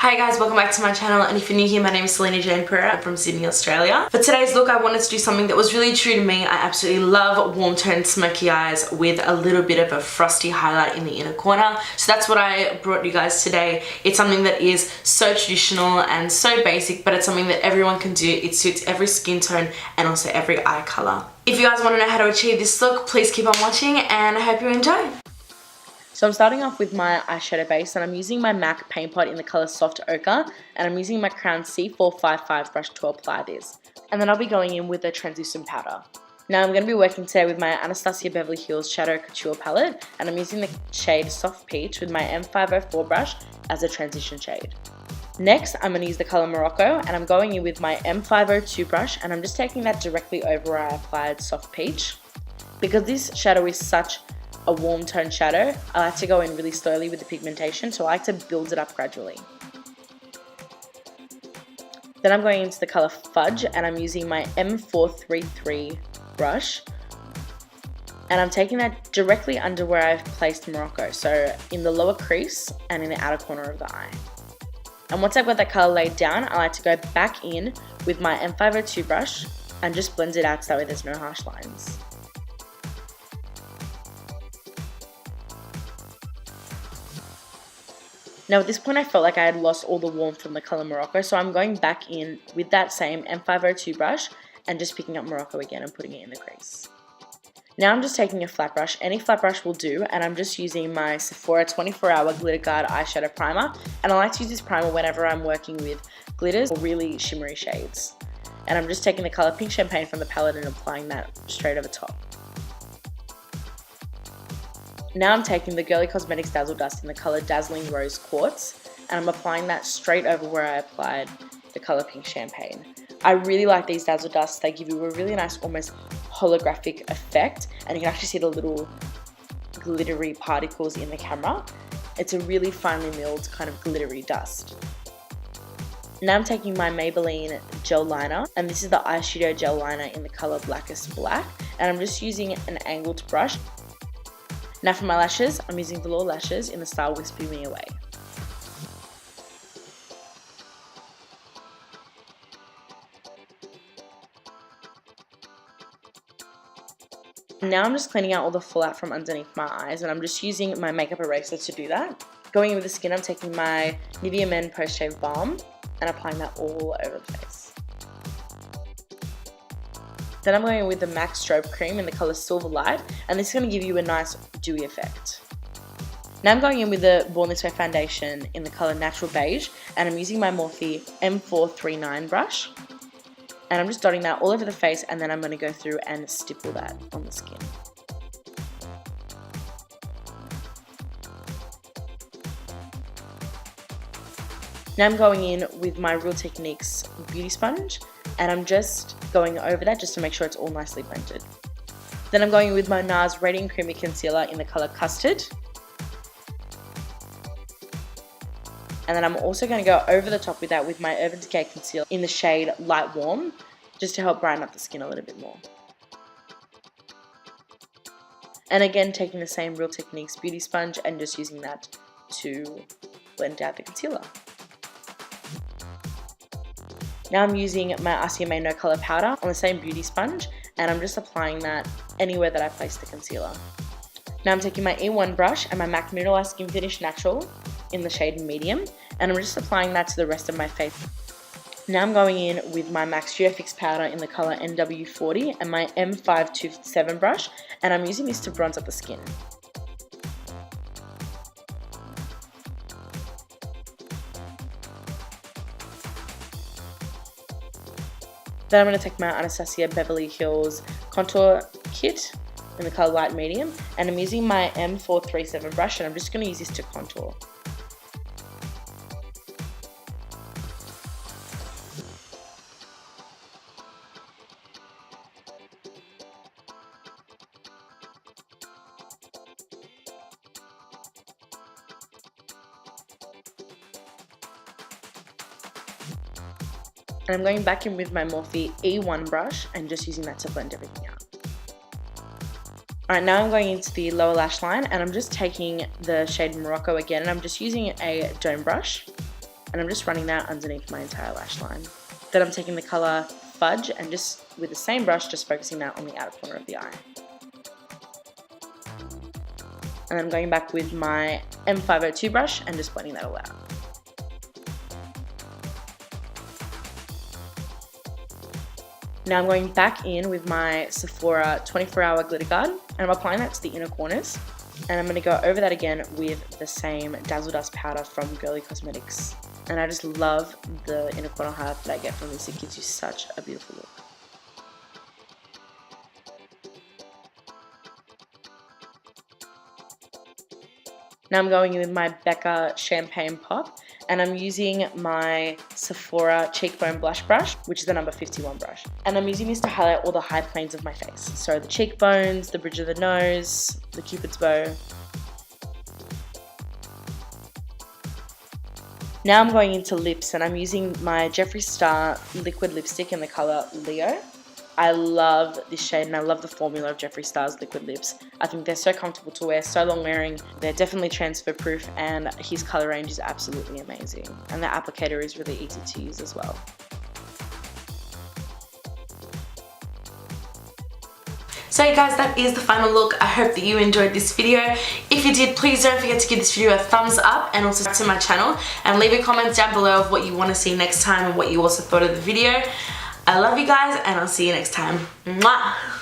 Hi guys, welcome back to my channel, and if you're new here, my name is Celina Jayne Pereira. I'm from Sydney, Australia. For today's look, I wanted to do something that was really true to me. I absolutely love warm toned smoky eyes with a little bit of a frosty highlight in the inner corner. So that's what I brought you guys today. It's something that is so traditional and so basic, but it's something that everyone can do. It suits every skin tone and also every eye color. If you guys want to know how to achieve this look, please keep on watching and I hope you enjoy. So I'm starting off with my eyeshadow base, and I'm using my MAC Paintpot in the colour Soft Ochre, and I'm using my Crown C455 brush to apply this. And then I'll be going in with a translucent powder. Now I'm going to be working today with my Anastasia Beverly Hills Shadow Couture palette, and I'm using the shade Soft Peach with my M504 brush as a transition shade. Next, I'm going to use the colour Morocco, and I'm going in with my M502 brush, and I'm just taking that directly over where I applied Soft Peach. Because this shadow is such a warm tone shadow, I like to go in really slowly with the pigmentation, so I like to build it up gradually. Then I'm going into the colour Fudge, and I'm using my M433 brush, and I'm taking that directly under where I've placed Morocco, so in the lower crease and in the outer corner of the eye. And once I've got that colour laid down, I like to go back in with my M502 brush and just blend it out so that way there's no harsh lines. Now at this point I felt like I had lost all the warmth from the colour Morocco, so I'm going back in with that same M502 brush and just picking up Morocco again and putting it in the crease. Now I'm just taking a flat brush, any flat brush will do, and I'm just using my Sephora 24-hour Glitter Guard eyeshadow primer, and I like to use this primer whenever I'm working with glitters or really shimmery shades. And I'm just taking the colour Pink Champagne from the palette and applying that straight over top. Now I'm taking the Girly Cosmetics Dazzle Dust in the colour Dazzling Rose Quartz, and I'm applying that straight over where I applied the colour Pink Champagne. I really like these Dazzle Dusts. They give you a really nice, almost holographic effect, and you can actually see the little glittery particles in the camera. It's a really finely milled kind of glittery dust. Now I'm taking my Maybelline gel liner, and this is the Eye Studio gel liner in the colour Blackest Black, and I'm just using an angled brush. Now for my lashes, I'm using Velour Lashes in the style Wispy Me Away. Now I'm just cleaning out all the fallout from underneath my eyes, and I'm just using my makeup eraser to do that. Going in with the skin, I'm taking my NIVEA Men Post Shave Balm and applying that all over the face. Then I'm going in with the MAC Strobe Cream in the colour Silverlight, and this is going to give you a nice dewy effect. Now I'm going in with the Born This Way foundation in the colour Natural Beige, and I'm using my Morphe M439 brush, and I'm just dotting that all over the face, and then I'm going to go through and stipple that on the skin. Now I'm going in with my Real Techniques beauty sponge, and I'm just going over that just to make sure it's all nicely blended. Then I'm going in with my NARS Radiant Creamy Concealer in the colour Custard. And then I'm also going to go over the top with that with my Urban Decay Concealer in the shade Light Warm, just to help brighten up the skin a little bit more. And again, taking the same Real Techniques beauty sponge and just using that to blend out the concealer. Now I'm using my RCMA No Colour Powder on the same beauty sponge, and I'm just applying that anywhere that I place the concealer. Now I'm taking my E1 brush and my MAC Mineralize Skinfinish Natural in the shade Medium, and I'm just applying that to the rest of my face. Now I'm going in with my MAC Studio Fix powder in the colour NW40 and my M527 brush, and I'm using this to bronze up the skin. Then I'm going to take my Anastasia Beverly Hills Contour Kit in the colour Light Medium, and I'm using my M437 brush, and I'm just going to use this to contour. And I'm going back in with my Morphe E1 brush and just using that to blend everything out. Alright, now I'm going into the lower lash line, and I'm just taking the shade Morocco again, and I'm just using a dome brush. and I'm just running that underneath my entire lash line. Then I'm taking the colour Fudge and just with the same brush, just focusing that on the outer corner of the eye. And I'm going back with my M502 brush and just blending that all out. Now I'm going back in with my Sephora 24-hour glitter guard, and I'm applying that to the inner corners. And I'm going to go over that again with the same Dazzle Dust powder from Girly Cosmetics. And I just love the inner corner highlight that I get from this. It gives you such a beautiful look. Now I'm going in with my BECCA Champagne Pop, and I'm using my Sephora Cheekbone Blush Brush, which is the number 51 brush. And I'm using this to highlight all the high planes of my face. So the cheekbones, the bridge of the nose, the Cupid's bow. Now I'm going into lips, and I'm using my Jeffree Star liquid lipstick in the color Leo. I love this shade and I love the formula of Jeffree Star's liquid lips. I think they're so comfortable to wear, so long wearing. They're definitely transfer proof, and his color range is absolutely amazing. And the applicator is really easy to use as well. So guys, that is the final look. I hope that you enjoyed this video. If you did, please don't forget to give this video a thumbs up and also subscribe to my channel and leave a comment down below of what you want to see next time and what you also thought of the video. I love you guys, and I'll see you next time. Mwah!